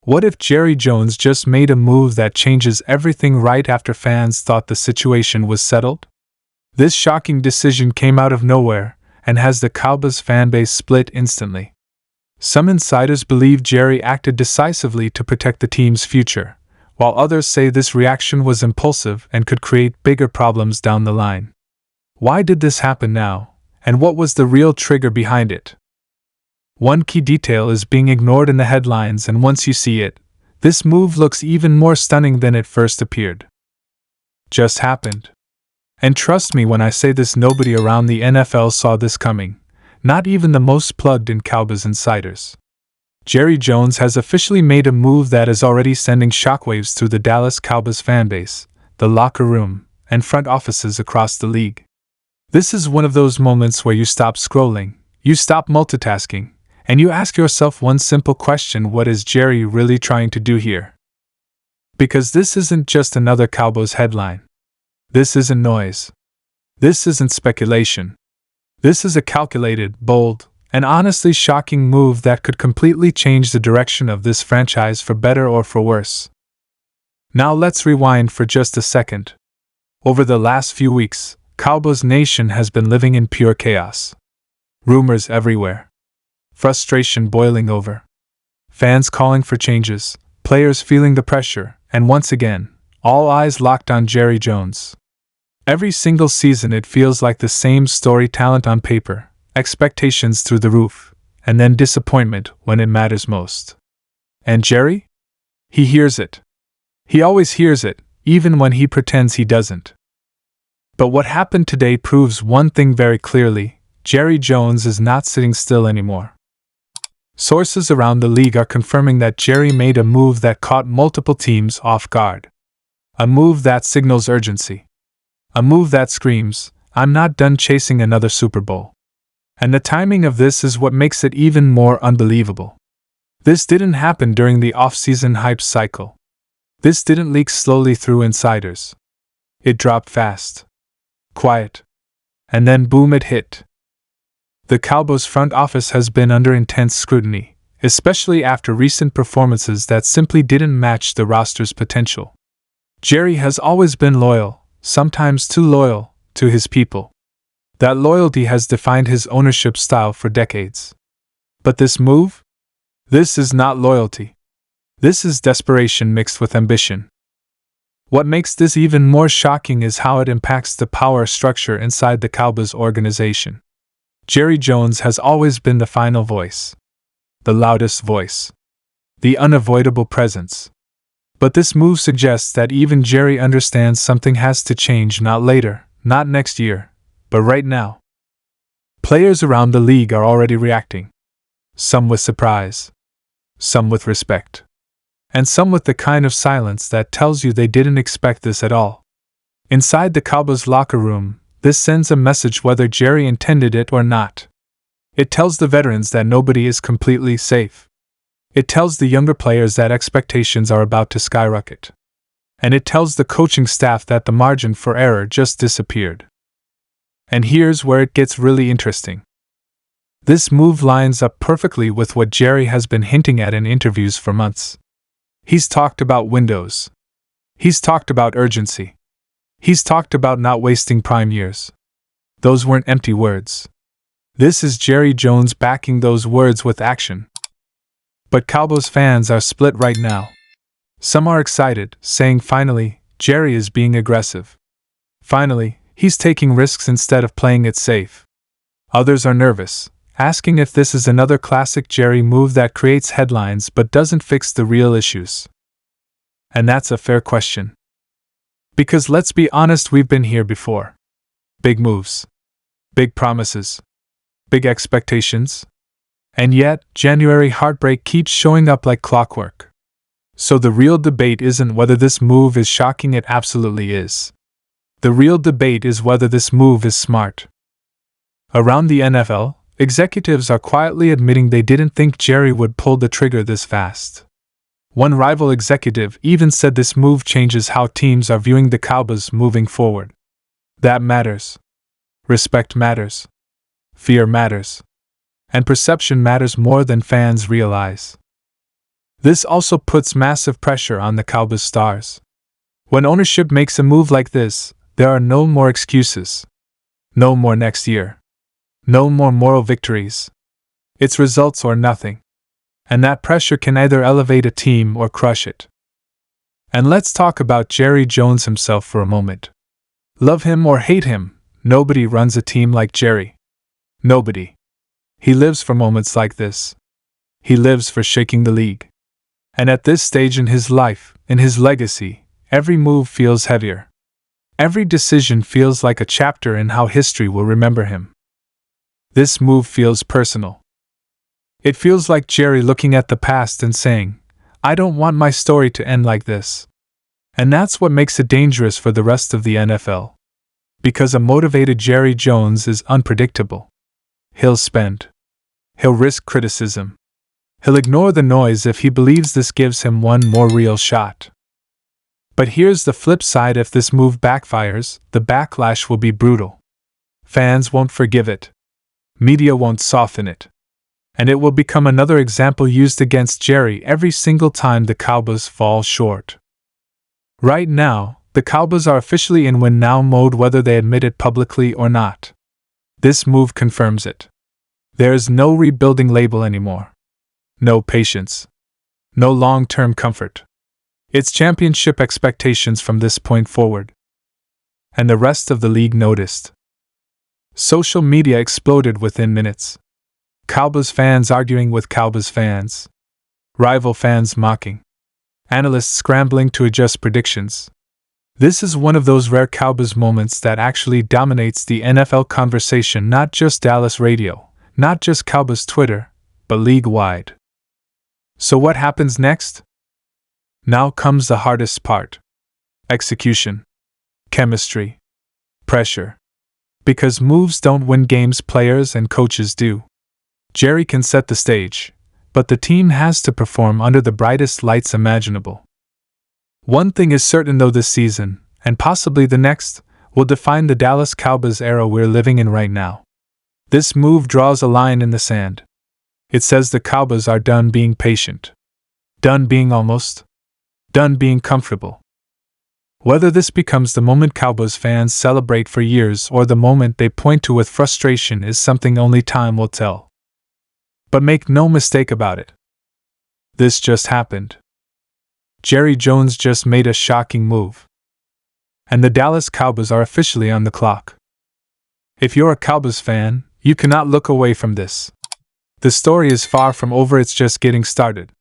What if Jerry Jones just made a move that changes everything right after fans thought the situation was settled? This shocking decision came out of nowhere and has the Cowboys fanbase split instantly. Some insiders believe Jerry acted decisively to protect the team's future, while others say this reaction was impulsive and could create bigger problems down the line. Why did this happen now, and what was the real trigger behind it? One key detail is being ignored in the headlines, and once you see it, this move looks even more stunning than it first appeared. Just happened. And trust me when I say this, nobody around the NFL saw this coming, not even the most plugged-in Cowboys insiders. Jerry Jones has officially made a move that is already sending shockwaves through the Dallas Cowboys fanbase, the locker room, and front offices across the league. This is one of those moments where you stop scrolling, you stop multitasking, and you ask yourself one simple question: what is Jerry really trying to do here? Because this isn't just another Cowboys headline. This isn't noise. This isn't speculation. This is a calculated, bold, and honestly shocking move that could completely change the direction of this franchise for better or for worse. Now let's rewind for just a second. Over the last few weeks, Cowboys Nation has been living in pure chaos. Rumors everywhere. Frustration boiling over. Fans calling for changes, players feeling the pressure, and once again, all eyes locked on Jerry Jones. Every single season it feels like the same story: talent on paper, expectations through the roof, and then disappointment when it matters most. And Jerry? He hears it. He always hears it, even when he pretends he doesn't. But what happened today proves one thing very clearly: Jerry Jones is not sitting still anymore. Sources around the league are confirming that Jerry made a move that caught multiple teams off guard. A move that signals urgency. A move that screams, "I'm not done chasing another Super Bowl." And the timing of this is what makes it even more unbelievable. This didn't happen during the off-season hype cycle. This didn't leak slowly through insiders. It dropped fast. Quiet. And then boom, it hit. The Cowboys front office has been under intense scrutiny, especially after recent performances that simply didn't match the roster's potential. Jerry has always been loyal, sometimes too loyal, to his people. That loyalty has defined his ownership style for decades. But this move? This is not loyalty. This is desperation mixed with ambition. What makes this even more shocking is how it impacts the power structure inside the Cowboys organization. Jerry Jones has always been the final voice. The loudest voice. The unavoidable presence. But this move suggests that even Jerry understands something has to change, not later, not next year, but right now. Players around the league are already reacting. Some with surprise. Some with respect. And some with the kind of silence that tells you they didn't expect this at all. Inside the Cowboys locker room, this sends a message whether Jerry intended it or not. It tells the veterans that nobody is completely safe. It tells the younger players that expectations are about to skyrocket. And it tells the coaching staff that the margin for error just disappeared. And here's where it gets really interesting. This move lines up perfectly with what Jerry has been hinting at in interviews for months. He's talked about windows. He's talked about urgency. He's talked about not wasting prime years. Those weren't empty words. This is Jerry Jones backing those words with action. But Cowboys fans are split right now. Some are excited, saying finally, Jerry is being aggressive. Finally, he's taking risks instead of playing it safe. Others are nervous, asking if this is another classic Jerry move that creates headlines but doesn't fix the real issues. And that's a fair question. Because let's be honest, we've been here before. Big moves. Big promises. Big expectations. And yet, January heartbreak keeps showing up like clockwork. So the real debate isn't whether this move is shocking, it absolutely is. The real debate is whether this move is smart. Around the NFL, executives are quietly admitting they didn't think Jerry would pull the trigger this fast. One rival executive even said this move changes how teams are viewing the Cowboys moving forward. That matters. Respect matters. Fear matters. And perception matters more than fans realize. This also puts massive pressure on the Cowboys stars. When ownership makes a move like this, there are no more excuses. No more next year. No more moral victories. It's results or nothing. And that pressure can either elevate a team or crush it. And let's talk about Jerry Jones himself for a moment. Love him or hate him, nobody runs a team like Jerry. Nobody. He lives for moments like this. He lives for shaking the league. And at this stage in his life, in his legacy, every move feels heavier. Every decision feels like a chapter in how history will remember him. This move feels personal. It feels like Jerry looking at the past and saying, I don't want my story to end like this. And that's what makes it dangerous for the rest of the NFL. Because a motivated Jerry Jones is unpredictable. He'll risk criticism. He'll ignore the noise if he believes this gives him one more real shot. But here's the flip side: if this move backfires, the backlash will be brutal. Fans won't forgive it. Media won't soften it. And it will become another example used against Jerry every single time the Cowboys fall short. Right now, the Cowboys are officially in win now mode whether they admit it publicly or not. This move confirms it. There is no rebuilding label anymore. No patience. No long-term comfort. It's championship expectations from this point forward. And the rest of the league noticed. Social media exploded within minutes. Cowboys fans arguing with Cowboys fans. Rival fans mocking. Analysts scrambling to adjust predictions. This is one of those rare Cowboys moments that actually dominates the NFL conversation, not just Dallas radio, not just Cowboys Twitter, but league-wide. So what happens next? Now comes the hardest part. Execution. Chemistry. Pressure. Because moves don't win games, players and coaches do. Jerry can set the stage, but the team has to perform under the brightest lights imaginable. One thing is certain though: this season, and possibly the next, will define the Dallas Cowboys era we're living in right now. This move draws a line in the sand. It says the Cowboys are done being patient. Done being done being comfortable. Whether this becomes the moment Cowboys fans celebrate for years or the moment they point to with frustration is something only time will tell. But make no mistake about it. This just happened. Jerry Jones just made a shocking move. And the Dallas Cowboys are officially on the clock. If you're a Cowboys fan, you cannot look away from this. The story is far from over, it's just getting started.